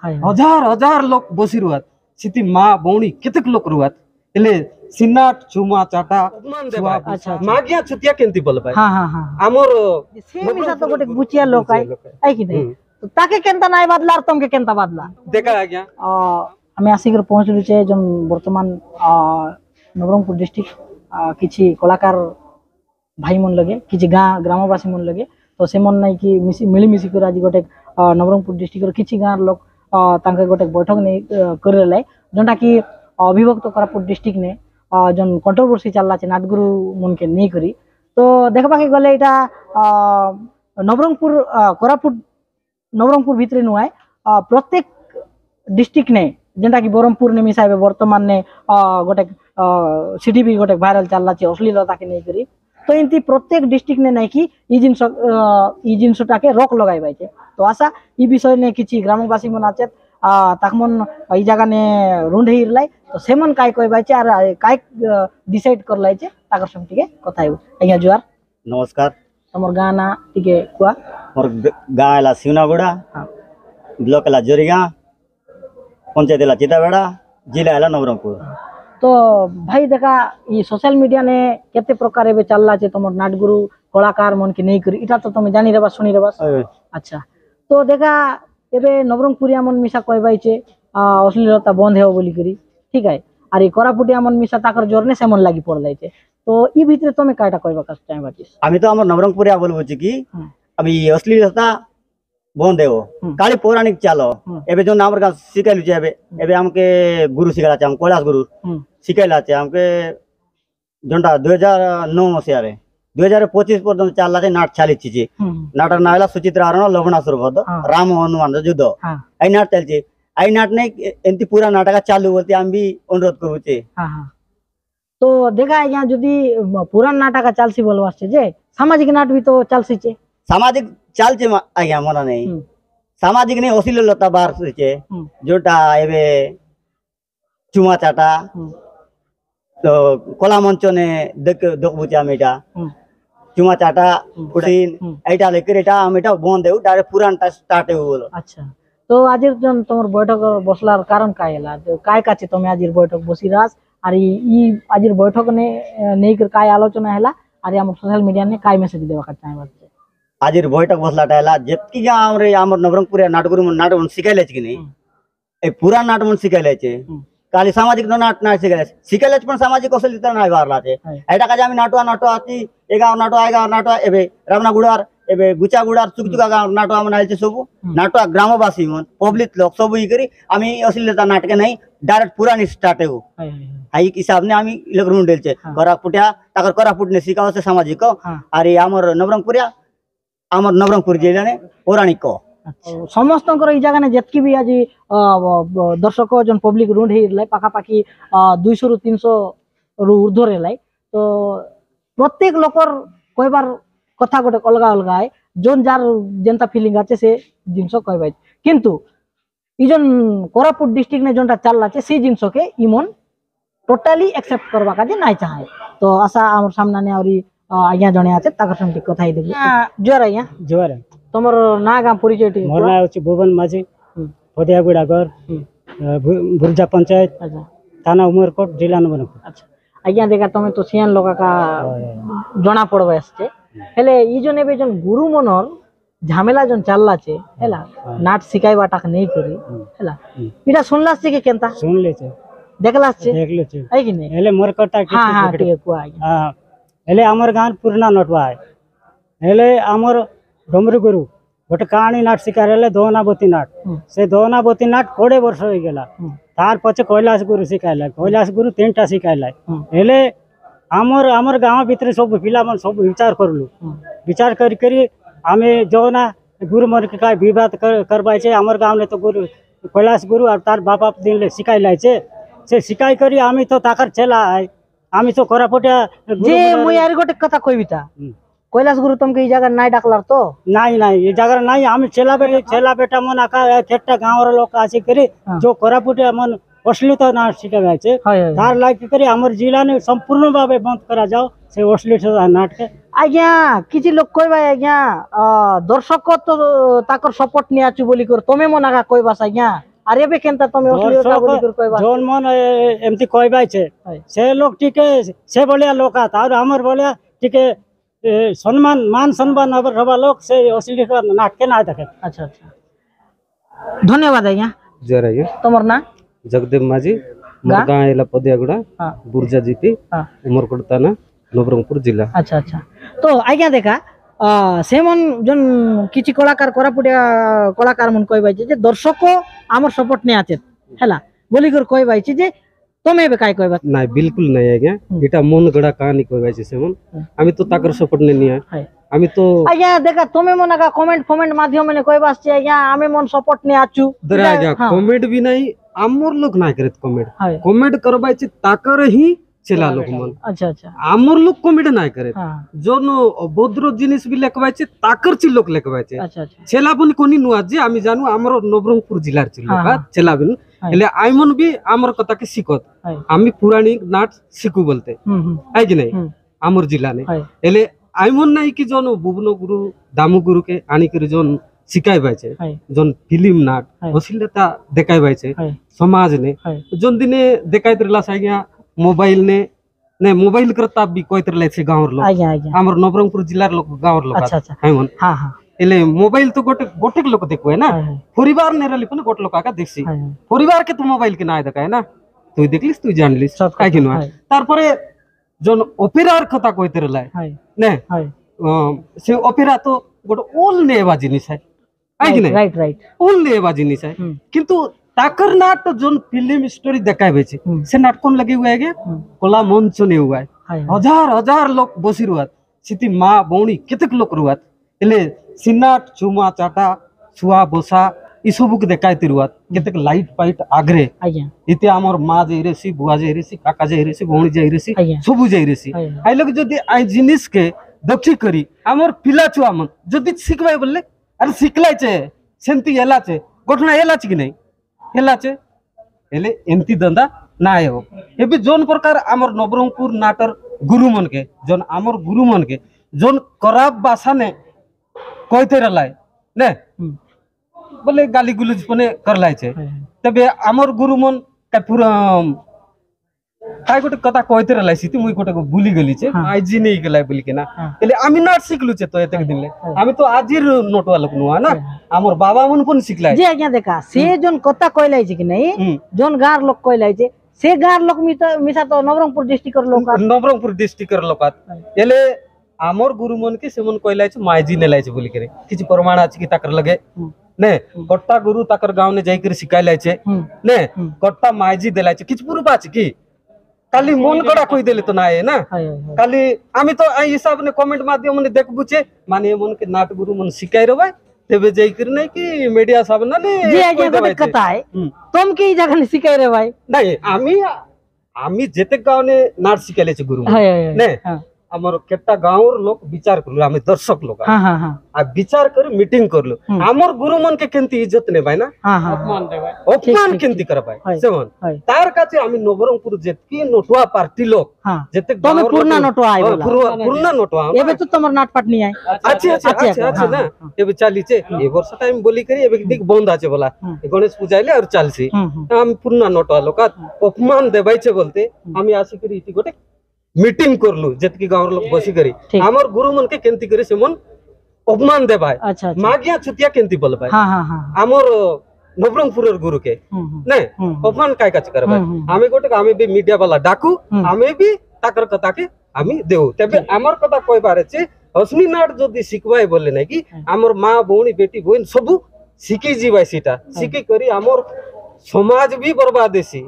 हजार हजार लोक बसी रुआत सिति माँ बौणी केतक लोक रुआत एले सिनाट चुमा चाटा छुआ अच्छा मागिया छुतिया केंती बोल पाए हां हां हां हमर से मिसा तो गोटे बुचिया लोक आई कि नहीं तो ताके केंता नाय बदला और तुमके केंता बदला देखा आज्ञा हमें आसिकर पहुंचलु छे जन वर्तमान नवरंगपुर डिस्ट्रिक्ट किछि कलाकार भाई मन लगे किछि ग्रामवासी मन लगे तो से मन नहीं कि मिली मिसी कर आज गोटे नवरंगपुर डिस्ट्रिक्ट किछि गाँव लोक तांके गोटे बैठक नहीं करले जोंटा कि अभिभक्त कोरापुट डिस्ट्रिक्ट ने जन कंट्रोवर्सी चलला छे नाटगुरु मन के नहीं करी तो देखबा के गले एटा नवरंगपुर कोरापुट नवरंगपुर भितरे नुआय प्रत्येक डिस्ट्रिक्ट ने जेंटा कि बरहमपुर ने मिसाबे वर्तमान ने गोटे सिटी भी गोटे वायरल चलला छे अश्लीलता के नहीं करी तो इनती प्रत्येक डिस्ट्रिक्ट ने नहीं कि ई जिनसटा के रोक लगाई बाइचे तो आशा ई विषय ने किछि ग्रामवासी मन आछे ताकमन ई जगह ने रुंड हिरलाई तो सेमन काय कय बाइचे आर काय डिसाइड कर लाइचे ताकर संग टिके कथा हेउ आज्ञा जुआर नमस्कार तमर गाना टिके कुआ मोर गाला सिवनागुड़ा ब्लॉक ला जोरीगा पंचायत ला चिताबेड़ा जिला ला नवरंगपुर तो भाई देखा ये सोशल मीडिया ने केते प्रकार एबे चलला छे तमर नाटगुरु कलाकार मन के नहीं करी इटा तो तुम जानी रेबा सुनी रेबा अच्छा तो देखा एबे नवरंगपुरिया मन मिसा कहबाई छे अश्लीलता बंद हेओ बोली करी ठीक है आर ई कोरापुटिया मन मिसा ताकर जोरने से मन लागि पड़ जाय छे तो ई भितरे तुम कायटा कहबा का चाहबा छी आमी तो हमर नवरंगपुरिया बोलबो छी कि अभी अश्लीलता बंद हेओ काली पौराणिक चालो एबे जो नामर का सिखाइलु छे एबे हमके गुरु सिखाला छे हम कैलाश गुरु सिखाइला छे हमके जोंटा 2009 मसिया रे 2025 पर्यंत चलला छे नाट चाली छी नाटक नायला सुचित्रा हरण लवणासुर वध राम हनुमान युद्ध आई नाट चल छे आई नाट ने एंती पूरा नाटक चालू बोलते हम भी अनुरोध करू छे तो देखा यहाँ जदी पुरान नाटक चलसी बोलवा छे जे सामाजिक नाट भी तो चलसी छे सामाजिक चाल छे आज्ञा मना नहीं सामाजिक नहीं अश्लीलता बार छे जोटा एबे चुमा चाटा तो कला मंच ने देखबो छे हम एटा चुमा चाटा कुड़ीन एटा लेकर एटा हम एटा बंद देउ डायरेक्ट पुरान टा स्टार्ट हेउ बोलो अच्छा तो आजिर जन तमर बैठक बसलार कारण काय हला तो काय काचे तमे आजिर बैठक बसिरास आर ई आजिर बैठक ने नहीं कर काय आलोचना हला आर हम सोशल मीडिया ने काय मैसेज देबा का चाहबा आजिर बैठक बसलाटा हला जेतकी हमरे हमर नवरंगपुर नाटगुरु मन नाटक सिखाइले छ कि नहीं ए पुरान नाटक मन सिखाइले छ खाली सामाजिक नाट नाट सिखाइले पण सामाजिक अश्लीलता नाय बारला छे एटा काजे आमी नाटो आती एगा नाटो आएगा नाटो एबे रामना गुड़ार एबे गुचा गुड़ार चुकचुका गाँव नाटो हम नाइल छे सब नाटो ग्रामवासी मन पब्लिक लोग सब ई करी आमी अश्लीलता नाटक नहीं डायरेक्ट पुरानी स्टार्ट हेउ हाई हिसाब ने आमी लोग रुंडेल छे कोरापुटिया ताकर कोरापुट ने सिखाओ से सामाजिक आर हमर नवरंगपुरिया आमर नवरंगपुर जिला ने पौराणिक समस्त ई जगह ने जेतकी भी आज दर्शक जन पब्लिक रुंड हिरलाई पाखापाखि 200 रु 300 रु ऊर्ध्व रेलाई तो प्रत्येक लोकर कहबार कथा गोटे अलग अलग है जोन जार जेंता फीलिंग आछे से जिनस कहबाई किंतु ई जन कोरापुट डिस्ट्रिक्ट ने जोनटा चलला छे से जिनस के इमन टोटली एक्सेप्ट करबा का जे नाय चाहे तो आशा हमर सामने ने आउरी आज्ञा जणे आछे ताकर संग कथा ही देबे जोर आज्ञा जोर तमर ना गाम परिचय टी मोर ना होची भुवन माझी पदियागुड़ा घर बुरजा पंचायत थाना उमरकोट जिला नवरंगपुर अच्छा आज्ञा देखा तमे तो सियान लोका का जना पड़बे आछे हेले ई जने बे जन गुरु मनर झमेला जन चलला छे हेला नाट सिखाइबा टाक नहीं करी हेला इटा सुनला छे के केनता सुन ले छे देखला छे देख ले छे है कि नहीं हेले मोर कटा के हां हां ठीक को आज्ञा हां हेले हमर गान पुरना नटवा है हेले हमर डमरू गुरु गोटे कहानी नाट शिकारेले दोनाबती नाट से दोनाबती नाट 20 वर्ष हो गेला तार पछे कैलाश गुरु शिखाइला कैलाश गुरु 3टा शिखाइला हेले हमर गाँव भीतर सब पिला मन सब विचार करलु विचार करी करी आमे जोना गुरु मन के काय विवाद करबाय छे हमर गाँव ने तो गुरु कैलाश गुरु और तार बाप बाप दिन ले शिखाइला छे से शिखाई करी आमी तो ताकर चला है आमी तो कोरापुटिया जे मु यार गोटे कथा कहबिता कैलाश गुरु तुमके ई जगह नाय डाकलार तो नाई नाई ये जगह नाई आमी चला बेटा मन आका खेटा गाँव रो लोक आसी करी जो कोरापुटिया मन अश्लीलता नाट शिखाबा छे तार लाग करी हमर जिला ने संपूर्ण भावे बंद करा जाओ से अश्लीलता नाट के आज्ञा किछि लोक कहबा आज्ञा दर्शक तो ताकर सपोर्ट नि आछु बोली कर तमे मनाका कहबास आज्ञा अरे बे केनता तमे अश्लीलता बोली कर कहबा जोन मन एमती कहबाय छे से लोग टिके से बोलिया लोकात और हमर बोलिया टिके सम्मान मान सम्मान रबा लोग से अश्लीलता नाक के ना देखे। अच्छा अच्छा धन्यवाद आज्ञा जय रही तमर ना जगदेव माझी गाँ एला पदियागुड़ा बुर्जा जीपी उमरकोट थाना नवरंगपुर जिला। अच्छा अच्छा तो आज्ञा देखा से मन जन किछि कलाकार कोरापुटिया कलाकार मन कहबाय जे दर्शक आमर सपोर्ट ने आते हैला बोली कर कहबाय जे तमे बे काय कहबा নাই बिल्कुल নাই आज्ञा এটা মন গড়া কাহিনী কইবাইছে সেমন আমি তো তাকর সাপোর্ট নে নিয়া আমি তো आज्ञा देखा तमे मन का कमेंट फमेंट माध्यम ने कहबा আছে आज्ञा आमे मन सपोर्ट ने आचू दरे आज्ञा कमेंट भी नहीं आमर लोग ना करत कमेंट कमेंट करबाइছে ताकर ही चला लोग मन। अच्छा अच्छा आमर लोग कमेंट ना करे जोन अभद्र जिनिस भी लेखबाइছে ताकर ची लोग लेखबाइছে। अच्छा अच्छा चेला बन कोनी नुआ जे आमी जानू आमर नवरंगपुर जिल्लार ची लोका चेला बिन एले आइमन भी आमर कथा के सिकत आमी पुराणिक नाट सिकू बोलते है कि नहीं आमर जिल्ला ने एले आइमन नहीं कि जोन बुबनो गुरु दामू गुरु के आनी कर जोन सिकाय बाइছে जोन फिल्म नाट अश्लीलता देखाय बाइছে समाज ने जोन दिने देखाय तरला साइया मोबाइल ने मोबाइल करता भी कोई तरले छे गांवर लोग हमर नवरंगपुर जिल्लार लोग गांवर लोग अच्छा अच्छा हां हां हां एले मोबाइल तो गोटे गोटे लोग देखो है ना परिवार ने रली पण गोटे लोग का देखसी परिवार के तो मोबाइल के ना देखा है ना तू देखलिस तू जानलिस काय कि ना तार परे जोन ओपेरार कथा कोई तरला ने से ओपेरा तो गोटे ओल नेवा जिनिस है कि नहीं राइट राइट ओल नेवा जिनिस है किंतु ताकर नाट जोन फिल्म स्टोरी देखाय बेचे से नाट कोन लगे हुआ है के कोला मंच ने हुआ है हजार हजार लोग बसी रुआत सिटी माँ बौणी केतक लोग रुआत एले सिनाट चुमा चाटा छुआ बसा इ सब के देखाय तिरुआत केतक लाइट पाइट आग्रे इते हमर माँ जे रेसी बुआ जे रेसी काका जे रेसी बौणी जे रेसी सब जे रेसी आइ लोग जदी आइ जिनिस के दक्षी करी हमर पिला छुआ मन जदी सिखबाय बोलले अरे सिखलाय छे सेंती एला छे घटना एला छ कि नहीं हेला छे एले एंती दंदा ना हो एबे जोन प्रकार हमर नवरंगपुर नाटर गुरु मन के जोन हमर गुरु मन के जोन खराब भाषा ने कहते रहलाय ने बोले गाली गुलज पने करलाय छे तबे हमर गुरु मन का पूरा काय गोटे कथा कहते रहलाय सिती मुई गोटे भूली गेली छे आइजी नहीं गेलाय बोली के ना एले आमी नाट सिखलु छे तो एतक दिन ले आमी तो आजिर नोटवा लोक नुआ ना हमर बाबा मन पण सिखलाय जे आज्ञा देखा से जोन कथा कहलाय छे कि नहीं जोन गार लोक कहलाय छे से गार लोक मिसा तो नवरंगपुर डिस्ट्रिक्ट कर लोकात एले हमर गुरु मन के सेमन कहलाय छे माइजी नेलाय छे बोली करे किछ प्रमाण अछि कि ताकर लगे ने कट्टा गुरु ताकर गांव ने जाई कर सिखायलाय छे ने कट्टा माइजी देलाय छे किछ प्रूफ अछि कि काली मन गड़ा कोई देले तो ना है ना काली आमी तो आई हिसाब ने कमेंट माध्यम ने देख बुचे माने मन के नाट गुरु मन सिखाय रहबे तेबे जाई कर नै कि मीडिया सब ना ने जे आगे गोटे कथा है तुम की जगह ने सिखाय रे भाई नहीं आमी जेते गांव ने नाट सिखायले छे गुरु ने हमर केटा गांवर लोग विचार करलु आमी दर्शक लोग हां हां हां आ विचार कर मीटिंग करलु हमर गुरु मन के केंती इज्जत ने भाई ना अपमान केंती कर भाई सेवन तार काचे आमी नवरंगपुर जेतकी नोटवा पार्टी लोग जेते तमे पूर्ण नोटवा आइ बोला पूर्ण नोटवा एबे तो तमर नाट पाटनी आइ अच्छा ना एबे चाली छे ए वर्ष टाइम बोली करी एबे दिक बंद आछे बोला गणेश पूजाइले और चालसी हम पूर्ण नोटवा लोग अपमान देबाई छे बोलते आमी आसी करी इति गोटे मीटिंग करलु जेतकी गांव लोग बसी करी हमर गुरु मन के केंती करे से मन अपमान देबाय अच्छा मागिया छुतिया केंती बोलबाय हां हां हां हमर नवरंगपुर गुरु के ने अपमान काय काच करबाय आमे गोटे आमे भी मीडिया वाला डाकू आमे भी ताकर कथा के आमी देउ तबे हमर कथा कोइ बारे छे असली नाट जदी सिखबाय बोले नै कि हमर मां बौणी बेटी बहन सब सिखी जीवाय सीटा सिखी करी हमर समाज भी बर्बाद देसी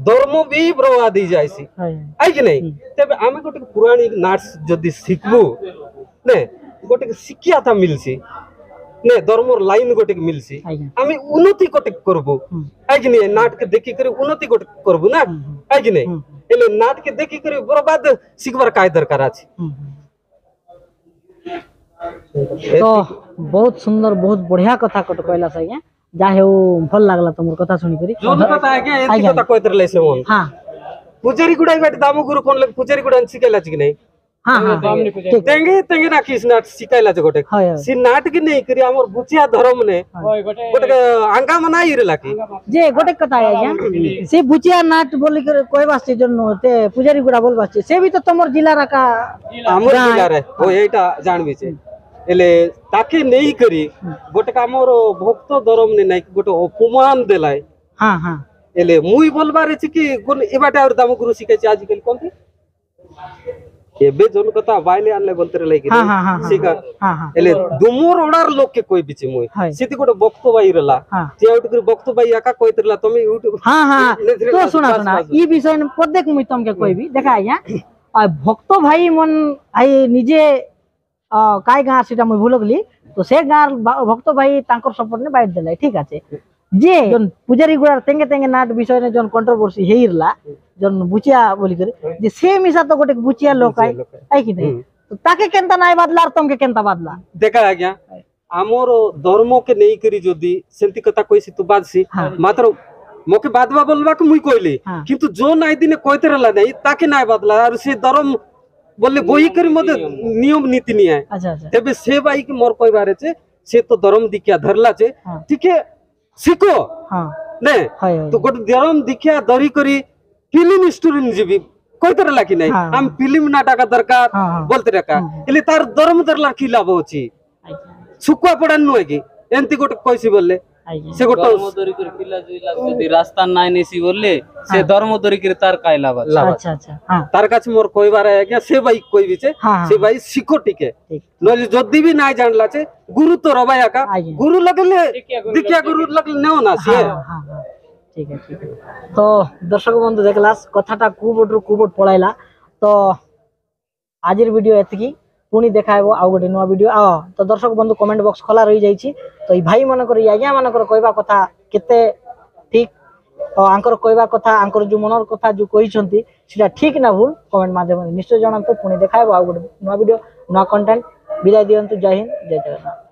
धर्म भी बर्बाद ही जायसी आई कि नहीं तबे आमे गोटे पुरानी नाट जदी सिखबू ने गोटे शिक्षा था मिलसी ने धर्मर लाइन गोटे मिलसी आमे उन्नति गोटे करबो आई कि नहीं नाट के देखि करे उन्नति गोटे करबो ना आई कि नहीं एले नाट के देखि करे बर्बाद सिखबार काय दरकार अछि तो बहुत सुंदर बहुत बढ़िया कथा कट कहला सैया जाहे भल लागला तुमर कथा सुनी करी जोन कथा है के एती कथा कहत रहले से मन हां पुजारी गुडाई बेट दामू गुरु कोन लग पुजारी गुडान सिखेला छि कि नहीं हाँ हाँ ठीक तेंगे तेंगे ना किस नाट सिकाइला जे गोटे हाय हाय सी नाट के नहीं करी हमर बुचिया धर्म ने गोटे आंगा मनाई रे लाकी जे गोटे कथा है आज्ञा से बुचिया नाट बोली कर कोई बात जन ते पुजारी गुड़ा बोल बात से भी तो तमर जिला रा का हमर जिला रे ओ एटा जानबी छे एले ताके नहीं करी गोटे हमर भक्त धर्म ने नहीं गोटे अपमान देलाय हाँ हाँ एले मुई बोलबारे छी कि कोन एबाटा और दाम गुरु सिकाय छी आजकल कोन एबे जोन कथा बाइले आनले बोलते रे लागी हाँ हाँ हाँ सिका हाँ हाँ एले दुमोर ओडार लोक के कोई बिचे मुई हाय। सिति गोटे भक्त भाई रहला हाँ। जे उठ कर भक्त भाई आका कोइतरला तमे यूट्यूब हाँ हाँ तो सुना सुना ई विषय में प्रत्येक मुई तुमके कोई भी देखा आज्ञा आ भक्त भाई मन आई निजे काय गाँ सेटा मुई भूलगली तो से गाँर भक्त भाई तांकर सपोर्ट ने बाइट देला ठीक আছে जे जन पुजारी गुड़ार तेंगे तेंगे नाट विषय ने जन कंट्रोवर्सी हेइरला जन बुचिया बोली करे जे से मिसा तो गोटे बुचिया लोक आई कि नहीं तो ताके केनता नाय बदला तुमके केनता बदला देखा आज्ञा आमर धर्म के नहीं करी जदी सेंती कथा कोइसी तू बादसी मात्र मोके बादवा बोलबा के मुई कोइली किंतु जो नाय दिने कोइते रहला नहीं ताके नाय बदला और से धर्म बोले बोई करी मते नियम नीति नहीं है अच्छा अच्छा तबे से भाई के मोर कोई बारे छे से तो धर्म दिख्या धरला छे ठीक है सिको हाँ ने तो गोटे धर्म दिख्या धरी करी फिल्म स्टोरी जीबी कोई तरह लागी नहीं हम फिल्म नाटक दरकार बोलते रखा इले तार धर्म दरला की लाभ होची सुकुआ पड़न नुए की एंती गोटे कोइसी बोलले से गोटे धर्म धरी कर पिला जुइला जदी रास्ता नाय नेसी बोलले से धर्म धरी कर तार काय लाभ अच्छा अच्छा हां तार काछ मोर कोई बार है क्या से भाई कोई भी छे से भाई सिको टिके नले जदी भी नाय जानला छे गुरु तो रबाया का गुरु लगले दिख्या गुरु लगले न ना से ठीक है तो दर्शक बंधु देखलास कथाटा कुबोट पळाइला तो आजिर वीडियो एतकी पुणी देखाइबो आ गोटे नवा वीडियो तो दर्शक बंधु कमेंट बॉक्स खोला रही जाइछि तो ई भाई मानकर आज्ञा मानकर कहबा कथा केते ठीक और आंकर कहबा कथा आंकर जो मनर कथा जो कहिसंती सेटा ठीक ना भूल कमेंट माध्यम निश्चय जणांतु पुणी देखाइबो आ गोटे नवा वीडियो नवा कंटेंट विदाय दियंतु जय हिंद जय जगन्नाथ।